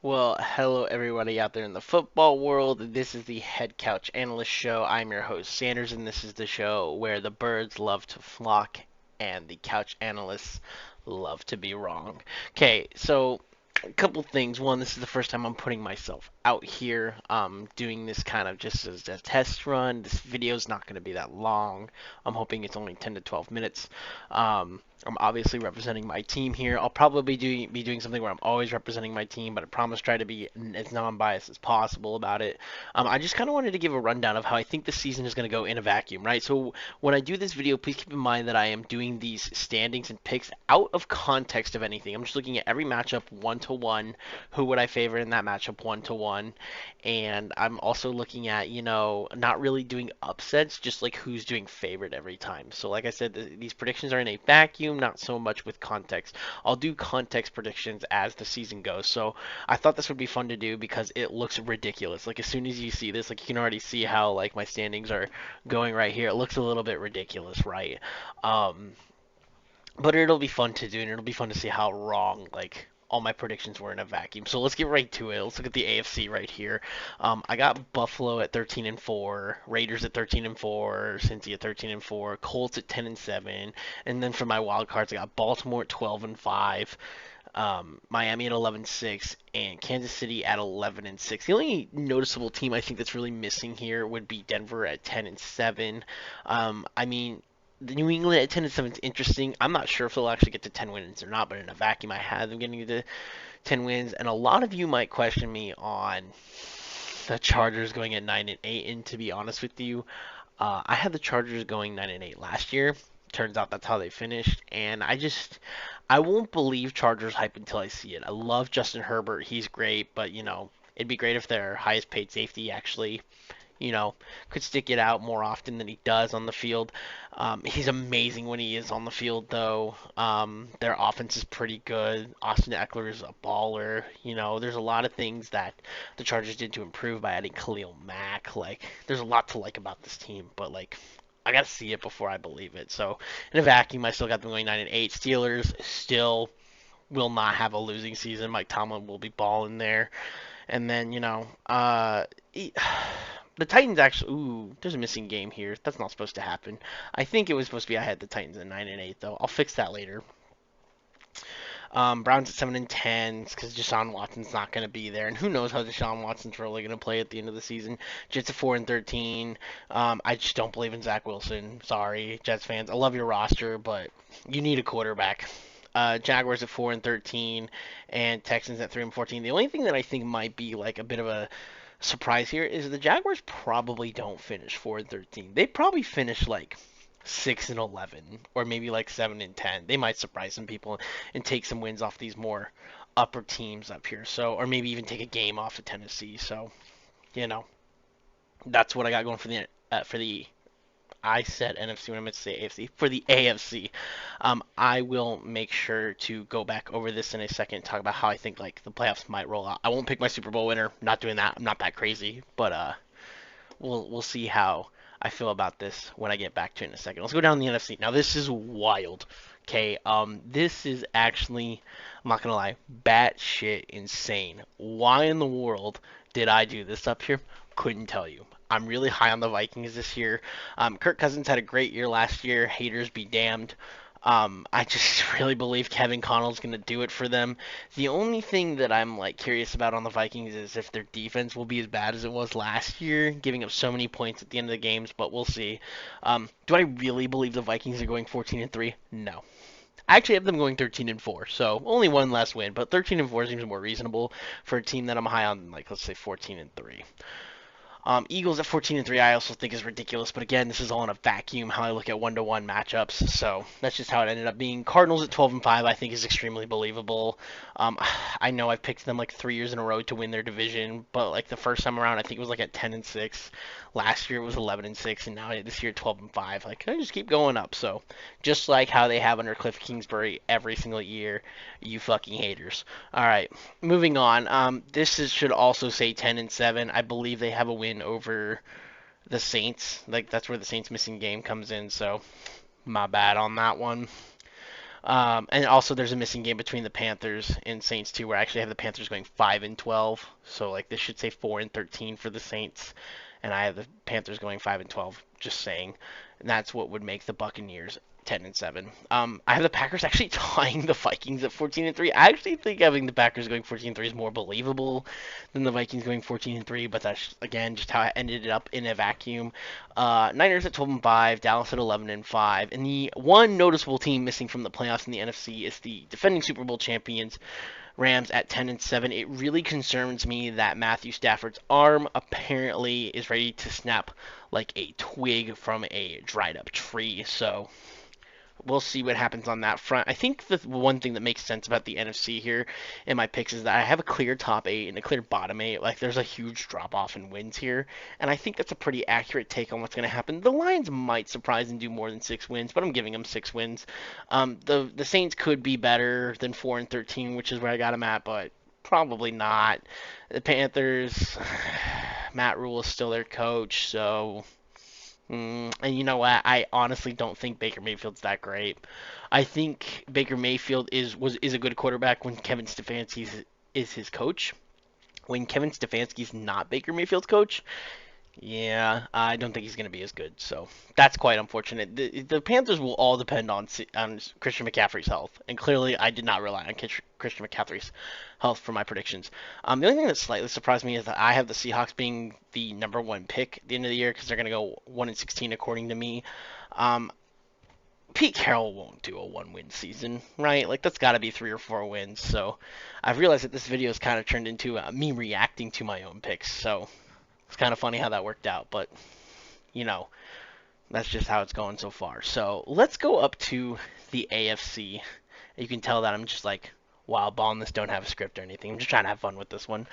Well, hello everybody out there in the football world. This is the Head Couch Analyst Show. I'm your host Sanders, and this is the show where the birds love to flock and the couch analysts love to be wrong. Okay, so a couple things. One, this is the first time I'm putting myself out here, doing this kind of just as a test run. This video is not going to be that long. I'm hoping it's only 10 to 12 minutes. I'm obviously representing my team here. I'll probably be doing something where I'm always representing my team, but I promise try to be as non-biased as possible about it. I just kind of wanted to give a rundown of how I think the season is going to go in a vacuum, right? So when I do this video, please keep in mind that I am doing these standings and picks out of context of anything. I'm just looking at every matchup one to one. Who would I favor in that matchup one to one? And I'm also looking at, not really doing upsets, just like who's doing favorite every time. So like I said, these predictions are in a vacuum, not so much with context. I'll do context predictions as the season goes. So I thought this would be fun to do because it looks ridiculous. Like as soon as you see this, like you can already see how like my standings are going right here. It looks a little bit ridiculous, right? Um, but it'll be fun to do, and it'll be fun to see how wrong like all my predictions were in a vacuum. So let's get right to it. Let's look at the AFC right here. I got Buffalo at 13 and 4, Raiders at 13 and 4, Cincy at 13 and 4, Colts at 10 and 7, and then for my wild cards, I got Baltimore at 12 and 5. Miami at 11-6 and Kansas City at 11-6. The only noticeable team I think that's really missing here would be Denver at 10 and 7. I mean, the New England at 10 and 7 is interesting. I'm not sure if they'll actually get to 10 wins or not, but in a vacuum, I had them getting to 10 wins. And a lot of you might question me on the Chargers going at 9 and 8. And to be honest with you, I had the Chargers going 9 and 8 last year. Turns out that's how they finished, and I won't believe Chargers hype until I see it. I love Justin Herbert; he's great, but it'd be great if their highest paid safety actually you know, could stick it out more often than he does on the field. He's amazing when he is on the field, though. Their offense is pretty good. Austin Eckler is a baller. There's a lot of things that the Chargers did to improve by adding Khalil Mack. Like, there's a lot to like about this team, but like, I gotta see it before I believe it. So, in a vacuum, I still got them going 9 and 8. Steelers still will not have a losing season. Mike Tomlin will be balling there. And then, the Titans actually. Ooh, there's a missing game here. That's not supposed to happen. I think it was supposed to be I had the Titans at 9 and 8 though. I'll fix that later. Browns at 7 and 10 because Deshaun Watson's not going to be there, and who knows how Deshaun Watson's really going to play at the end of the season. Jets at 4 and 13. I just don't believe in Zach Wilson. Sorry, Jets fans. I love your roster, but you need a quarterback. Jaguars at 4 and 13, and Texans at 3 and 14. The only thing that I think might be like a bit of a surprise here is the Jaguars probably don't finish 4 and 13. They probably finish like 6 and 11 or maybe like 7 and 10. They might surprise some people and take some wins off these more upper teams up here. So or maybe even take a game off of Tennessee. So, you know, that's what I got going for the I said NFC when I meant to say AFC. For the AFC, I will make sure to go back over this in a second, talk about how I think like the playoffs might roll out. I won't pick my Super Bowl winner. Not doing that. I'm not that crazy, but we'll see how I feel about this when I get back to it in a second. Let's go down the NFC. Now this is wild. Okay, this is actually, I'm not gonna lie, batshit insane. Why in the world did I do this up here? Couldn't tell you. I'm really high on the Vikings this year. Kirk Cousins had a great year last year. Haters be damned. I just really believe Kevin Connell's going to do it for them. The only thing that I'm like curious about on the Vikings is if their defense will be as bad as it was last year, giving up so many points at the end of the games. But we'll see. Do I really believe the Vikings are going 14 and 3? No. I actually have them going 13 and 4, so only one less win, but 13 and 4 seems more reasonable for a team that I'm high on, like let's say 14 and 3. Eagles at 14 and 3, I also think is ridiculous, but again, this is all in a vacuum. How I look at one-to-one matchups, so that's just how it ended up being. Cardinals at 12 and 5, I think is extremely believable. I know I've picked them like 3 years in a row to win their division, but like the first time around, I think it was like at 10 and 6. Last year it was 11 and 6, and now this year 12 and 5. Like I just keep going up. So just like how they have under Cliff Kingsbury every single year, you fucking haters. All right, moving on. Should also say 10 and 7. I believe they have a win over the Saints. Like that's where the Saints missing game comes in. So my bad on that one. And also, there's a missing game between the Panthers and Saints too, where I actually have the Panthers going 5-12. So like this should say 4-13 for the Saints, and I have the Panthers going 5-12. Just saying, and that's what would make the Buccaneers 10-7. I have the Packers actually tying the Vikings at 14-3. I actually think having the Packers going 14-3 is more believable than the Vikings going 14-3, but that's again just how I ended up in a vacuum. Niners at 12-5, Dallas at 11-5, and the one noticeable team missing from the playoffs in the NFC is the defending Super Bowl champions Rams at 10-7. It really concerns me that Matthew Stafford's arm apparently is ready to snap like a twig from a dried up tree. So we'll see what happens on that front. I think the one thing that makes sense about the NFC here in my picks is that I have a clear top eight and a clear bottom eight. Like there's a huge drop off in wins here, and I think that's a pretty accurate take on what's going to happen. The Lions might surprise and do more than 6 wins, but I'm giving them 6 wins. The Saints could be better than 4-13, which is where I got them at, but probably not. The Panthers, Matt Rule is still their coach, so and you know what? I honestly don't think Baker Mayfield's that great. I think Baker Mayfield is a good quarterback when Kevin Stefanski is his coach. When Kevin Stefanski's not Baker Mayfield's coach, yeah, I don't think he's going to be as good. So that's quite unfortunate. The Panthers will all depend on Christian McCaffrey's health, and clearly I did not rely on Christian McCaffrey's health for my predictions. The only thing that slightly surprised me is that I have the Seahawks being the number one pick at the end of the year because they're going to go 1-16 according to me. Um, Pete Carroll won't do a one-win season, right? Like that's got to be 3 or 4 wins. So I've realized that this video has kind of turned into me reacting to my own picks. So it's kind of funny how that worked out, but you know, that's just how it's going so far. So let's go up to the AFC. You can tell that I'm just like wild balling this, don't have a script or anything. I'm just trying to have fun with this one.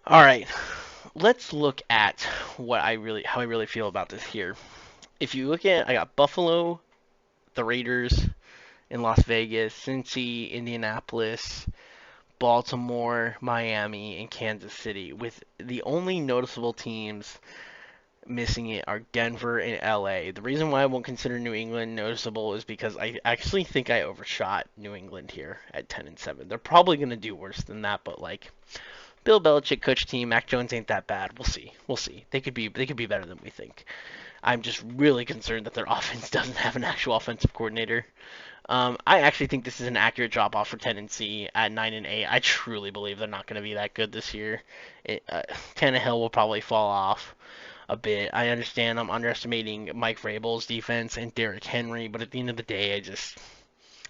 All right, let's look at how I really feel about this here. If you look at, I got Buffalo, the Raiders in Las Vegas, Cincy, Indianapolis, Baltimore, Miami, and Kansas City, with the only noticeable teams missing it are Denver and LA. The reason why I won't consider New England noticeable is because I actually think I overshot New England here at 10-7. They're probably going to do worse than that, but like Bill Belichick coach team, Mac Jones ain't that bad. We'll see. We'll see. They could be better than we think. I'm just really concerned that their offense doesn't have an actual offensive coordinator. I actually think this is an accurate drop off for Tennessee at 9-8. I truly believe they're not going to be that good this year. Tannehill will probably fall off a bit. I understand I'm underestimating Mike Vrabel's defense and Derrick Henry, but at the end of the day,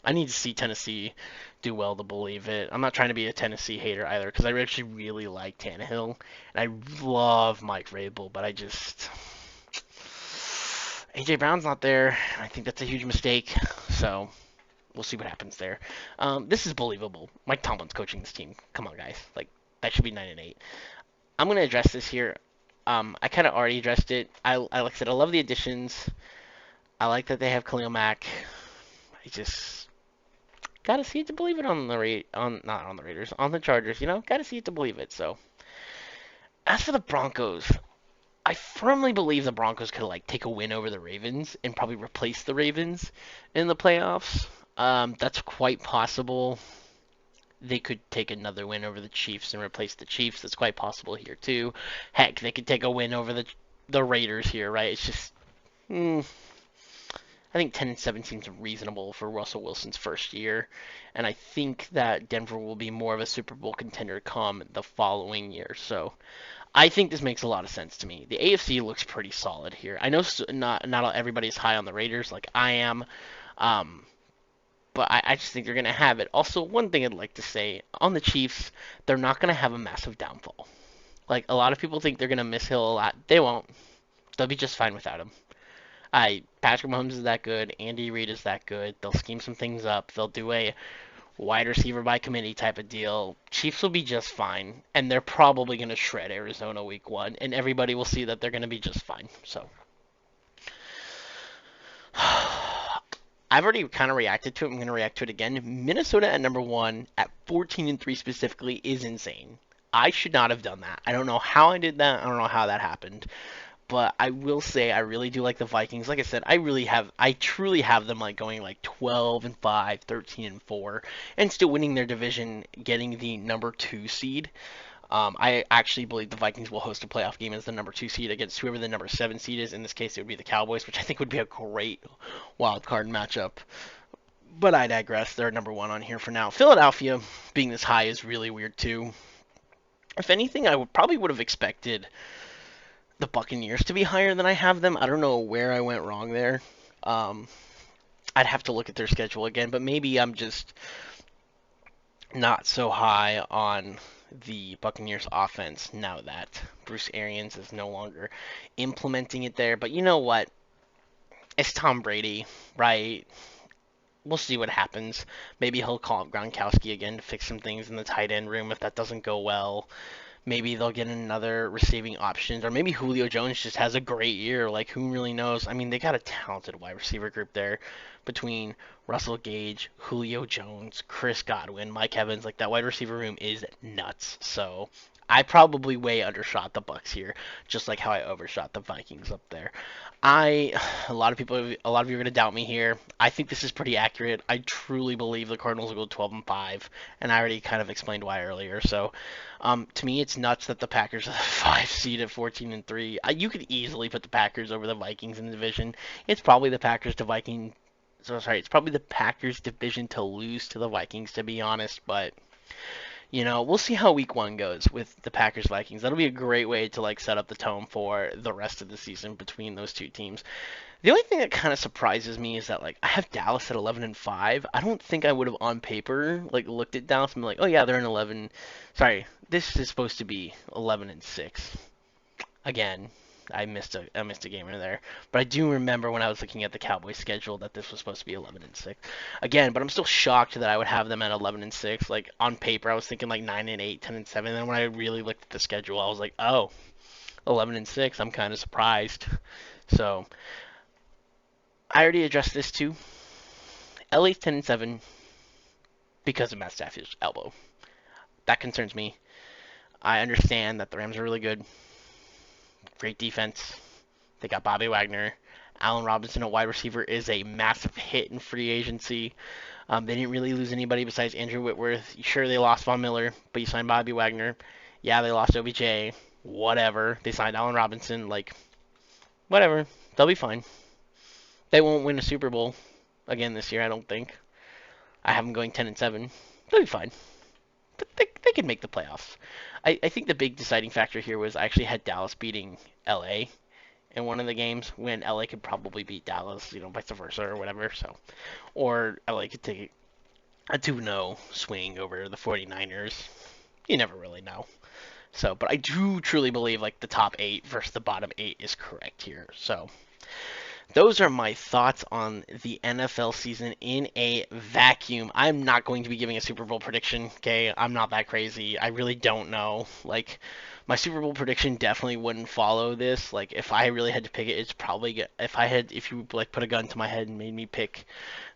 I need to see Tennessee do well to believe it. I'm not trying to be a Tennessee hater either because I actually really like Tannehill and I love Mike Vrabel, but AJ Brown's not there. I think that's a huge mistake. So we'll see what happens there. This is believable. Mike Tomlin's coaching this team. Come on, guys. Like that should be 9-8. I'm gonna address this here. I kind of already addressed it. Like I said, I love the additions. I like that they have Khalil Mack. I just gotta see it to believe it on the not on the Raiders, on the Chargers. You know, gotta see it to believe it. So as for the Broncos, I firmly believe the Broncos could like take a win over the Ravens and probably replace the Ravens in the playoffs. That's quite possible. They could take another win over the Chiefs and replace the Chiefs. That's quite possible here too. Heck, they could take a win over the Raiders here, right? It's just, I think 10-7 seems reasonable for Russell Wilson's first year, and I think that Denver will be more of a Super Bowl contender come the following year. So I think this makes a lot of sense to me. The AFC looks pretty solid here. I know not everybody's high on the Raiders like I am. But I just think they're going to have it. Also, one thing I'd like to say on the Chiefs, they're not going to have a massive downfall. Like, a lot of people think they're going to miss Hill a lot. They won't. They'll be just fine without him. Patrick Mahomes is that good. Andy Reid is that good. They'll scheme some things up. They'll do a wide receiver by committee type of deal. Chiefs will be just fine. And they're probably going to shred Arizona week 1. And everybody will see that they're going to be just fine. So I've already kind of reacted to it. I'm going to react to it again. Minnesota at number 1 at 14-3 specifically is insane. I should not have done that. I don't know how I did that. I don't know how that happened. But I will say I really do like the Vikings. Like I said, I truly have them like going like 12-5, 13-4, and still winning their division, getting the number 2 seed. I actually believe the Vikings will host a playoff game as the number 2 seed against whoever the number 7 seed is. In this case, it would be the Cowboys, which I think would be a great wild card matchup. But I digress. They're number 1 on here for now. Philadelphia being this high is really weird too. If anything, I would have expected the Buccaneers to be higher than I have them. I don't know where I went wrong there. Um, I'd have to look at their schedule again, but maybe I'm just not so high on the Buccaneers offense now that Bruce Arians is no longer implementing it there. But you know what? It's Tom Brady, right? We'll see what happens. Maybe he'll call up Gronkowski again to fix some things in the tight end room if that doesn't go well. Maybe they'll get another receiving options, or maybe Julio Jones just has a great year. Like, who really knows? I mean, they got a talented wide receiver group there between Russell Gage, Julio Jones, Chris Godwin, Mike Evans. Like, that wide receiver room is nuts. So I probably way undershot the Bucks here, just like how I overshot the Vikings up there. I a lot of people a lot of you are going to doubt me here. I think this is pretty accurate. I truly believe the Cardinals will go 12-5, and I already kind of explained why earlier. So to me, it's nuts that the Packers are the 5 seed at 14-3. You could easily put the Packers over the Vikings in the division. It's probably the Packers to Viking. So sorry, it's probably the Packers division to lose to the Vikings, to be honest. But we'll see how Week 1 goes with the Packers Vikings. That'll be a great way to like set up the tone for the rest of the season between those two teams. The only thing that kind of surprises me is that like I have Dallas at 11-5. I don't think I would have on paper like looked at Dallas and been like, oh yeah, they're in 11. Sorry, this is supposed to be 11-6. Again, I missed a game in there, but I do remember when I was looking at the Cowboys schedule that this was supposed to be 11-6. Again, but I'm still shocked that I would have them at 11-6. Like on paper, I was thinking like 9-8, 10-7. And then when I really looked at the schedule, I was like, oh, 11-6. I'm kind of surprised. So I already addressed this too. LA's 10-7 because of Matt Stafford's elbow. That concerns me. I understand that the Rams are really good. Great defense. They got Bobby Wagner. Allen Robinson, a wide receiver, is a massive hit in free agency. They didn't really lose anybody besides Andrew Whitworth. Sure, they lost Von Miller, but you signed Bobby Wagner. Yeah, they lost OBJ. Whatever. They signed Allen Robinson. Like, whatever. They'll be fine. They won't win a Super Bowl again this year, I don't think. I have them going 10-7. They'll be fine. They can make the playoffs. I think the big deciding factor here was I actually had Dallas beating LA in one of the games when LA could probably beat Dallas, vice versa or whatever. So, or LA could take a 2-0 swing over the 49ers. You never really know. So, but I do truly believe like the top 8 versus the bottom 8 is correct here. So, those are my thoughts on the NFL season in a vacuum. I'm not going to be giving a Super Bowl prediction, okay? I'm not that crazy. I really don't know. Like, my Super Bowl prediction definitely wouldn't follow this. Like, if I really had to pick it, it's probably if you like put a gun to my head and made me pick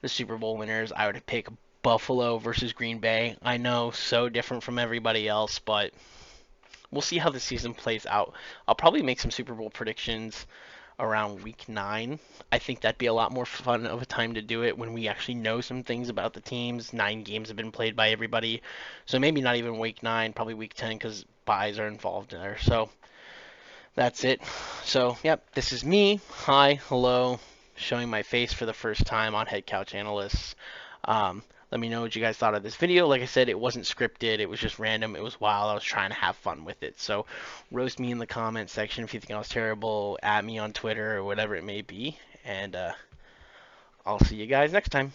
the Super Bowl winners, I would pick Buffalo versus Green Bay. I know, so different from everybody else, but we'll see how the season plays out. I'll probably make some Super Bowl predictions around week 9. I think that'd be a lot more fun of a time to do it when we actually know some things about the teams. 9 games have been played by everybody. So maybe not even week 9, probably week 10 because buys are involved there. So that's it. So, yep, this is me. Hi, hello, showing my face for the first time on Head Couch Analysts. Let me know what you guys thought of this video. Like I said, it wasn't scripted. It was just random. It was wild. I was trying to have fun with it. So roast me in the comment section if you think I was terrible. At me on Twitter or whatever it may be. And I'll see you guys next time.